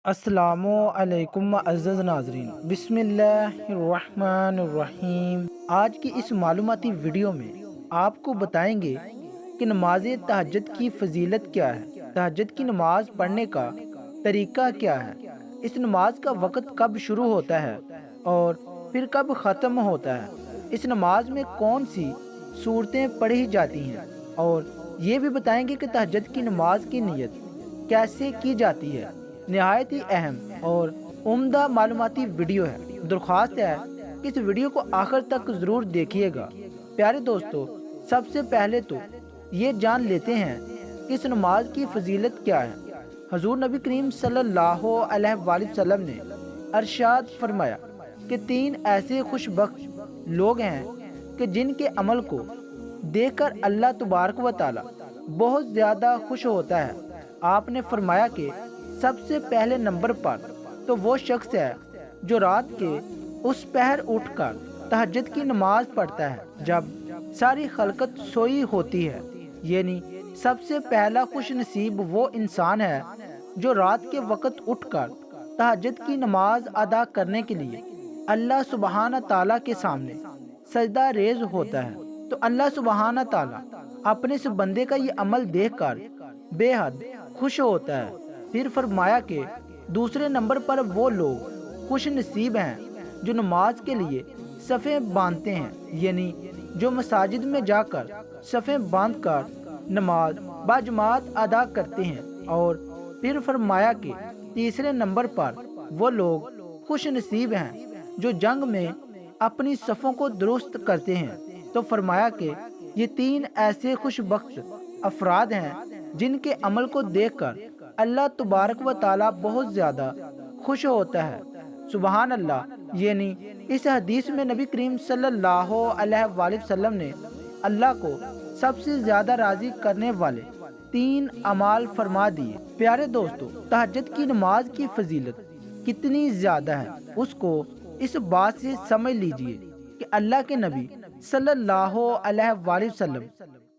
السلام علیکم معزز ناظرین، بسم اللہ الرحمن الرحیم۔ آج کی اس معلوماتی ویڈیو میں آپ کو بتائیں گے کہ نماز تہجد کی فضیلت کیا ہے، تہجد کی نماز پڑھنے کا طریقہ کیا ہے، اس نماز کا وقت کب شروع ہوتا ہے اور پھر کب ختم ہوتا ہے، اس نماز میں کون سی صورتیں پڑھی جاتی ہیں، اور یہ بھی بتائیں گے کہ تہجد کی نماز کی نیت کیسے کی جاتی ہے۔ نہایت ہی اہم اور عمدہ معلوماتی ویڈیو ہے، درخواست ہے کہ اس ویڈیو کو آخر تک ضرور دیکھیے گا۔ پیارے دوستو، سب سے پہلے تو یہ جان لیتے ہیں کہ اس نماز کی فضیلت کیا ہے۔ حضور نبی کریم صلی اللہ علیہ وآلہ وسلم نے ارشاد فرمایا کہ 3 ایسے خوش بخت لوگ ہیں کہ جن کے عمل کو دیکھ کر اللہ تبارک و تعالی بہت زیادہ خوش ہوتا ہے۔ آپ نے فرمایا کہ سب سے پہلے نمبر پر تو وہ شخص ہے جو رات کے اس پہر اٹھ کر تہجد کی نماز پڑھتا ہے جب ساری خلقت سوئی ہوتی ہے، یعنی سب سے پہلا خوش نصیب وہ انسان ہے جو رات کے وقت اٹھ کر تہجد کی نماز ادا کرنے کے لیے اللہ سبحانہ تعالیٰ کے سامنے سجدہ ریز ہوتا ہے۔ تو اللہ سبحانہ تعالیٰ اپنے اس بندے کا یہ عمل دیکھ کر بے حد خوش ہوتا ہے۔ پھر فرمایا کہ دوسرے نمبر پر وہ لوگ خوش نصیب ہیں جو نماز کے لیے صفیں باندھتے ہیں، یعنی جو مساجد میں جا کر صفیں باندھ کر نماز باجماعت ادا کرتے ہیں۔ اور پھر فرمایا کہ تیسرے نمبر پر وہ لوگ خوش نصیب ہیں جو جنگ میں اپنی صفوں کو درست کرتے ہیں۔ تو فرمایا کہ یہ 3 ایسے خوش بخت افراد ہیں جن کے عمل کو دیکھ کر اللہ تبارک و تعالیٰ بہت زیادہ خوش ہوتا ہے۔ سبحان اللہ، یعنی اس حدیث میں نبی کریم صلی اللہ علیہ وآلہ وسلم نے اللہ کو سب سے زیادہ راضی کرنے والے 3 اعمال فرما دیے۔ پیارے دوستو، تہجد کی نماز کی فضیلت کتنی زیادہ ہے اس کو اس بات سے سمجھ لیجئے کہ اللہ کے نبی صلی اللہ علیہ وآلہ وسلم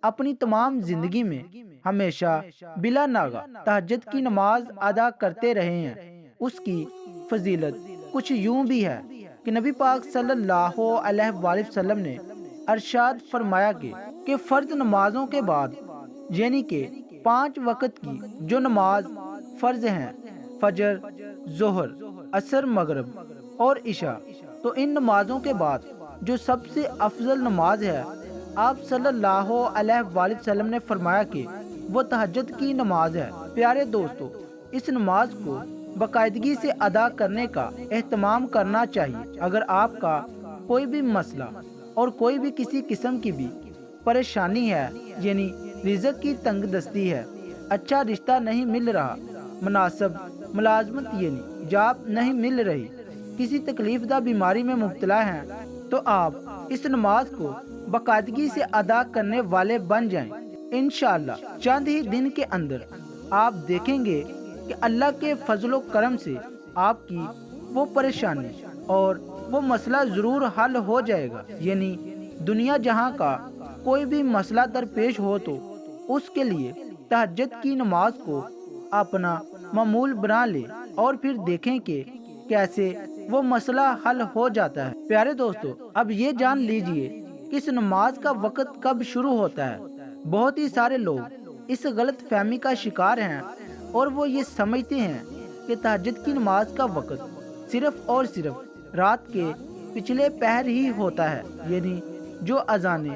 اپنی تمام زندگی میں ہمیشہ بلا ناغہ تہجد کی نماز ادا کرتے رہے ہیں۔ اس کی فضیلت کچھ یوں بھی ہے کہ نبی پاک صلی اللہ علیہ وآلہ وسلم نے ارشاد فرمایا کہ فرض نمازوں کے بعد، یعنی کہ 5 وقت کی جو نماز فرض ہیں، فجر، ظہر، عصر، مغرب اور عشاء، تو ان نمازوں کے بعد جو سب سے افضل نماز ہے، آپ صلی اللہ علیہ وآلہ وسلم نے فرمایا کہ وہ تہجد کی نماز ہے۔ پیارے دوستو، اس نماز کو باقاعدگی سے ادا کرنے کا اہتمام کرنا چاہیے۔ اگر آپ کا کوئی بھی مسئلہ اور کوئی بھی کسی قسم کی بھی پریشانی ہے، یعنی رزق کی تنگ دستی ہے، اچھا رشتہ نہیں مل رہا، مناسب ملازمت یعنی جاب نہیں مل رہی، کسی تکلیف دہ بیماری میں مبتلا ہیں، تو آپ اس نماز کو باقاعدگی سے ادا کرنے والے بن جائیں۔ انشاءاللہ چند ہی دن کے اندر آپ دیکھیں گے کہ اللہ کے فضل و کرم سے آپ کی وہ پریشانی اور وہ مسئلہ ضرور حل ہو جائے گا۔ یعنی دنیا جہاں کا کوئی بھی مسئلہ درپیش ہو تو اس کے لیے تہجد کی نماز کو اپنا معمول بنا لے اور پھر دیکھیں کہ کیسے وہ مسئلہ حل ہو جاتا ہے۔ پیارے دوستو، اب یہ جان لیجئے کہ اس نماز کا وقت کب شروع ہوتا ہے۔ بہت ہی سارے لوگ اس غلط فہمی کا شکار ہیں اور وہ یہ سمجھتے ہیں کہ تہجد کی نماز کا وقت صرف اور صرف رات کے پچھلے پہر ہی ہوتا ہے، یعنی جو اذان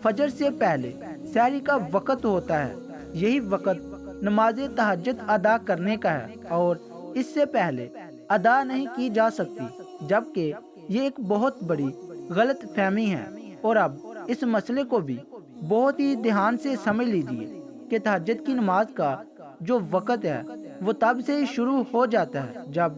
فجر سے پہلے سحری کا وقت ہوتا ہے، یہی وقت نماز تہجد ادا کرنے کا ہے اور اس سے پہلے ادا نہیں کی جا سکتی، جبکہ یہ ایک بہت بڑی غلط فہمی ہے۔ اور اب اس مسئلے کو بھی بہت ہی دھیان سے سمجھ لیجئے کہ تہجد کی نماز کا جو وقت ہے وہ تب سے شروع ہو جاتا ہے جب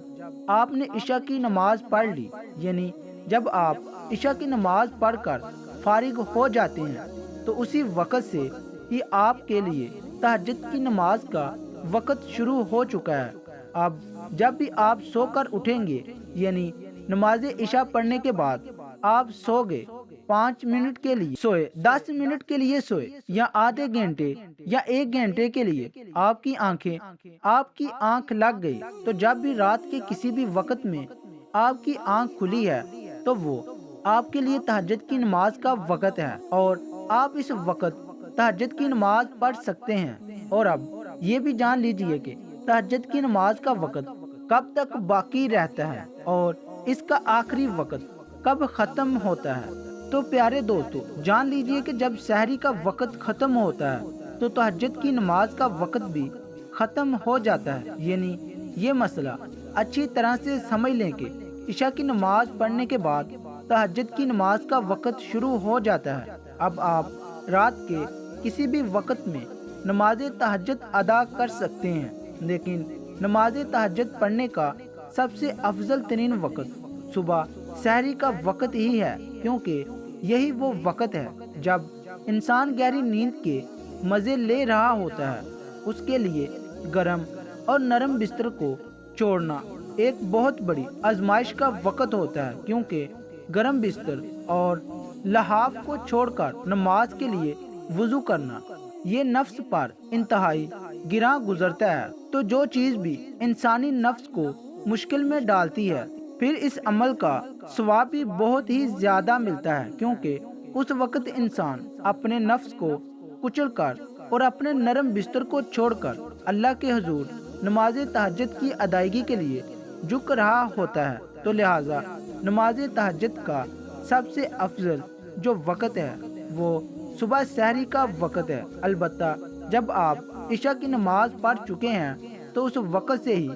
آپ نے عشاء کی نماز پڑھ لی، یعنی جب آپ عشاء کی نماز پڑھ کر فارغ ہو جاتے ہیں تو اسی وقت سے ہی آپ کے لیے تہجد کی نماز کا وقت شروع ہو چکا ہے۔ اب جب بھی آپ سو کر اٹھیں گے، یعنی نماز عشاء پڑھنے کے بعد آپ سو گئے 5 منٹ کے لیے سوئے، 10 منٹ کے لیے سوئے، یا آدھے گھنٹے یا 1 گھنٹے کے لیے آپ کی آنکھ لگ گئی، تو جب بھی رات کے کسی بھی وقت میں آپ کی آنکھ کھلی ہے تو وہ آپ کے لیے تہجد کی نماز کا وقت ہے، اور آپ اس وقت تہجد کی نماز پڑھ سکتے ہیں۔ اور اب یہ بھی جان لیجئے کہ تہجد کی نماز کا وقت کب تک باقی رہتا ہے اور اس کا آخری وقت کب ختم ہوتا ہے۔ تو پیارے دوستو، جان لیجئے کہ جب سحری کا وقت ختم ہوتا ہے تو تہجد کی نماز کا وقت بھی ختم ہو جاتا ہے۔ یعنی یہ مسئلہ اچھی طرح سے سمجھ لیں کہ عشاء کی نماز پڑھنے کے بعد تہجد کی نماز کا وقت شروع ہو جاتا ہے۔ اب آپ رات کے کسی بھی وقت میں نماز تہجد ادا کر سکتے ہیں، لیکن نماز تہجد پڑھنے کا سب سے افضل ترین وقت صبح سحری کا وقت ہی ہے، کیونکہ یہی وہ وقت ہے جب انسان گہری نیند کے مزے لے رہا ہوتا ہے۔ اس کے لیے گرم اور نرم بستر کو چھوڑنا ایک بہت بڑی آزمائش کا وقت ہوتا ہے، کیونکہ گرم بستر اور لحاف کو چھوڑ کر نماز کے لیے وضو کرنا یہ نفس پر انتہائی گراں گزرتا ہے۔ تو جو چیز بھی انسانی نفس کو مشکل میں ڈالتی ہے، پھر اس عمل کا ثواب بھی بہت ہی زیادہ ملتا ہے، کیونکہ اس وقت انسان اپنے نفس کو کچل کر اور اپنے نرم بستر کو چھوڑ کر اللہ کے حضور نماز تہجد کی ادائیگی کے لیے جھک رہا ہوتا ہے۔ تو لہٰذا نماز تہجد کا سب سے افضل جو وقت ہے وہ صبح سحری کا وقت ہے۔ البتہ جب آپ عشاء کی نماز پڑھ چکے ہیں تو اس وقت سے ہی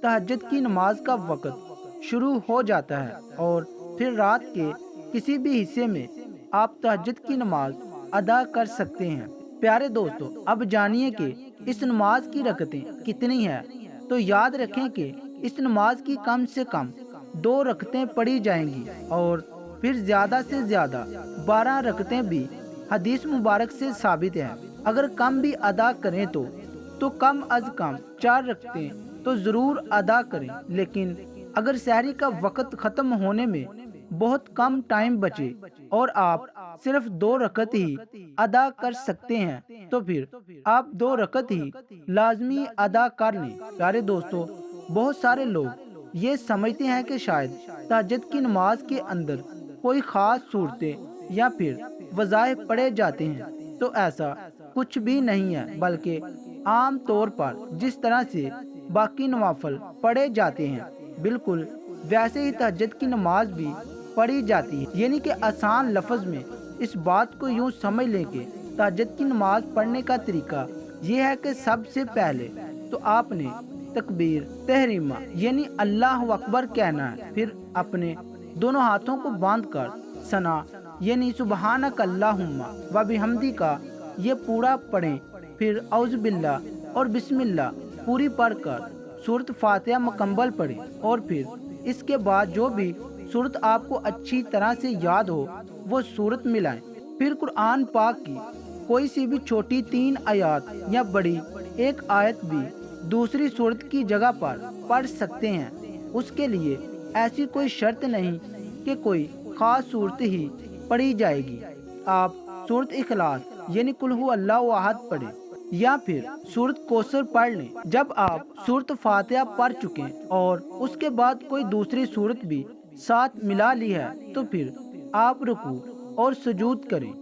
تہجد کی نماز کا وقت شروع ہو جاتا ہے، اور پھر رات کے کسی بھی حصے میں آپ تہجد کی نماز ادا کر سکتے ہیں۔ پیارے دوستو، اب جانیے کہ اس نماز کی رکعتیں کتنی ہیں۔ تو یاد رکھیں کہ اس نماز کی کم سے کم 2 رکعتیں پڑھی جائیں گی، اور پھر زیادہ سے زیادہ 12 رکعتیں بھی حدیث مبارک سے ثابت ہیں۔ اگر کم بھی ادا کریں تو کم از کم 4 رکعتیں تو ضرور ادا کریں، لیکن اگر سحری کا وقت ختم ہونے میں بہت کم ٹائم بچے اور آپ صرف 2 رکعت ہی ادا کر سکتے ہیں تو پھر آپ 2 رکعت ہی لازمی ادا کر لیں۔ پیارے دوستو، بہت سارے لوگ یہ سمجھتے ہیں کہ شاید تہجد کی نماز کے اندر کوئی خاص صورتیں یا پھر وظائف پڑھے جاتے ہیں، تو ایسا کچھ بھی نہیں ہے، بلکہ عام طور پر جس طرح سے باقی نوافل پڑھے جاتے ہیں بالکل ویسے ہی تہجد کی نماز بھی پڑھی جاتی ہے۔ یعنی کہ آسان لفظ میں اس بات کو یوں سمجھ لیں کہ تہجد کی نماز پڑھنے کا طریقہ یہ ہے کہ سب سے پہلے تو آپ نے تکبیر تحریمہ یعنی اللہ اکبر کہنا ہے، پھر اپنے دونوں ہاتھوں کو باندھ کر ثنا یعنی سبحانک اللہم و بحمدک کا یہ پورا پڑھیں، پھر اعوذ باللہ اور بسم اللہ پوری پڑھ کر سورۃ فاتحہ مکمل پڑھیں، اور پھر اس کے بعد جو بھی سورت آپ کو اچھی طرح سے یاد ہو وہ سورت ملائیں۔ پھر قرآن پاک کی کوئی سی بھی چھوٹی 3 آیات یا بڑی 1 آیت بھی دوسری سورت کی جگہ پر پڑھ سکتے ہیں۔ اس کے لیے ایسی کوئی شرط نہیں کہ کوئی خاص صورت ہی پڑھی جائے گی۔ آپ سورت اخلاص یعنی قل ھو اللہ احد پڑھیں یا پھر سورت کوثر پڑھ لیں۔ جب آپ سورت فاتحہ پڑھ چکیں اور اس کے بعد کوئی دوسری سورت بھی ساتھ ملا لی ہے تو پھر آپ رکوع اور سجود کریں۔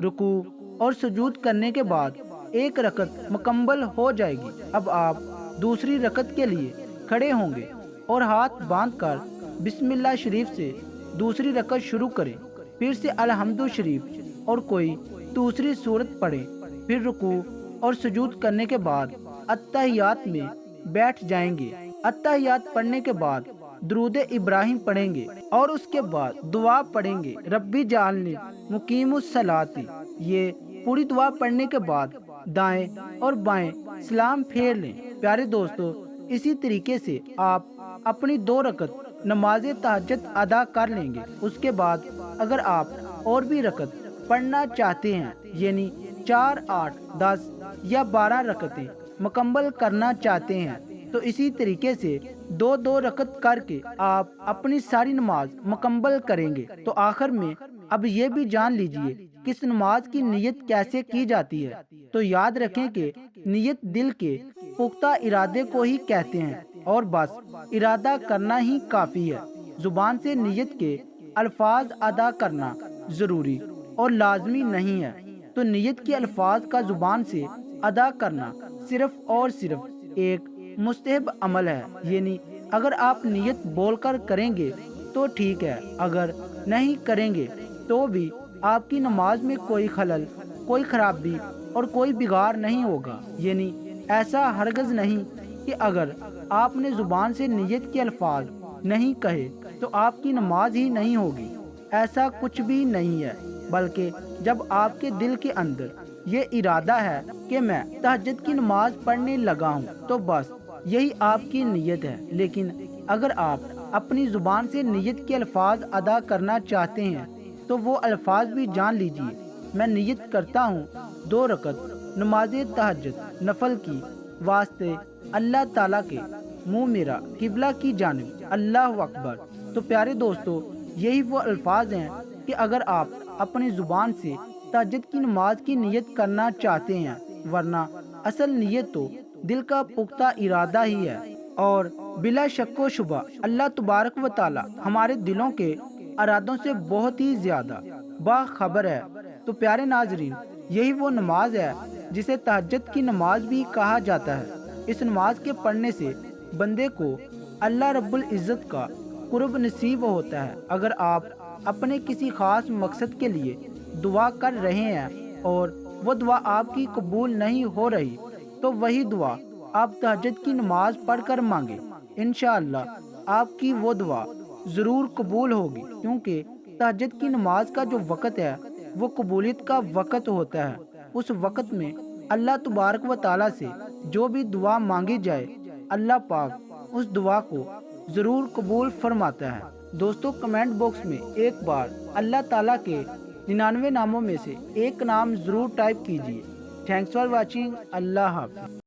رکوع اور سجود کرنے کے بعد 1 رکعت مکمل ہو جائے گی۔ اب آپ دوسری رکعت کے لیے کھڑے ہوں گے اور ہاتھ باندھ کر بسم اللہ شریف سے دوسری رکعت شروع کریں، پھر سے الحمد شریف اور کوئی دوسری سورت پڑھیں، پھر رکوع اور سجود کرنے کے بعد اتحیات میں بیٹھ جائیں گے۔ اتحیات پڑھنے کے بعد درود ابراہیم پڑھیں گے اور اس کے بعد دعا پڑھیں گے، ربی جعلنی مقیم الصلاۃ۔ یہ پوری دعا پڑھنے کے بعد دائیں اور بائیں سلام پھیر لیں۔ پیارے دوستو، اسی طریقے سے آپ اپنی 2 رکعت نماز تہجد ادا کر لیں گے۔ اس کے بعد اگر آپ اور بھی رکعت پڑھنا چاہتے ہیں یعنی 4، 8، 10 یا 12 رکعتیں مکمل کرنا چاہتے ہیں تو اسی طریقے سے 2 رکعت کر کے آپ اپنی ساری نماز مکمل کریں گے۔ تو آخر میں اب یہ بھی جان لیجئے کہ اس نماز کی نیت کیسے کی جاتی ہے۔ تو یاد رکھیں کہ نیت دل کے پختہ ارادے کو ہی کہتے ہیں، اور بس ارادہ کرنا ہی کافی ہے۔ زبان سے نیت کے الفاظ ادا کرنا ضروری اور لازمی نہیں ہے، تو نیت کے الفاظ کا زبان سے ادا کرنا صرف اور صرف ایک مستحب عمل ہے، یعنی اگر آپ نیت بول کر کریں گے تو ٹھیک ہے، اگر نہیں کریں گے تو بھی آپ کی نماز میں کوئی خلل، کوئی خرابی اور کوئی بگاڑ نہیں ہوگا۔ یعنی ایسا ہرگز نہیں کہ اگر آپ نے زبان سے نیت کے الفاظ نہیں کہے تو آپ کی نماز ہی نہیں ہوگی، ایسا کچھ بھی نہیں ہے، بلکہ جب آپ کے دل کے اندر یہ ارادہ ہے کہ میں تہجد کی نماز پڑھنے لگا ہوں تو بس یہی آپ کی نیت ہے۔ لیکن اگر آپ اپنی زبان سے نیت کے الفاظ ادا کرنا چاہتے ہیں تو وہ الفاظ بھی جان لیجئے۔ میں نیت کرتا ہوں 2 رکعت نماز تہجد نفل کی واسطے اللہ تعالیٰ کے منہ میرا قبلہ کی جانب، اللہ اکبر۔ تو پیارے دوستو، یہی وہ الفاظ ہیں کہ اگر آپ اپنی زبان سے تہجد کی نماز کی نیت کرنا چاہتے ہیں، ورنہ اصل نیت تو دل کا پختہ ارادہ ہی ہے، اور بلا شک و شبہ اللہ تبارک و تعالی ہمارے دلوں کے ارادوں سے بہت ہی زیادہ باخبر ہے۔ تو پیارے ناظرین، یہی وہ نماز ہے جسے تہجد کی نماز بھی کہا جاتا ہے۔ اس نماز کے پڑھنے سے بندے کو اللہ رب العزت کا قرب نصیب ہوتا ہے۔ اگر آپ اپنے کسی خاص مقصد کے لیے دعا کر رہے ہیں اور وہ دعا آپ کی قبول نہیں ہو رہی تو وہی دعا آپ تہجد کی نماز پڑھ کر مانگیں، انشاءاللہ آپ کی وہ دعا ضرور قبول ہوگی، کیونکہ تہجد کی نماز کا جو وقت ہے وہ قبولیت کا وقت ہوتا ہے۔ اس وقت میں اللہ تبارک و تعالیٰ سے جو بھی دعا مانگی جائے، اللہ پاک اس دعا کو ضرور قبول فرماتا ہے۔ دوستو، کمنٹ باکس میں ایک بار اللہ تعالیٰ کے 99 ناموں میں سے ایک نام ضرور ٹائپ کیجیے۔ Thanks for watching. اللہ حافظ۔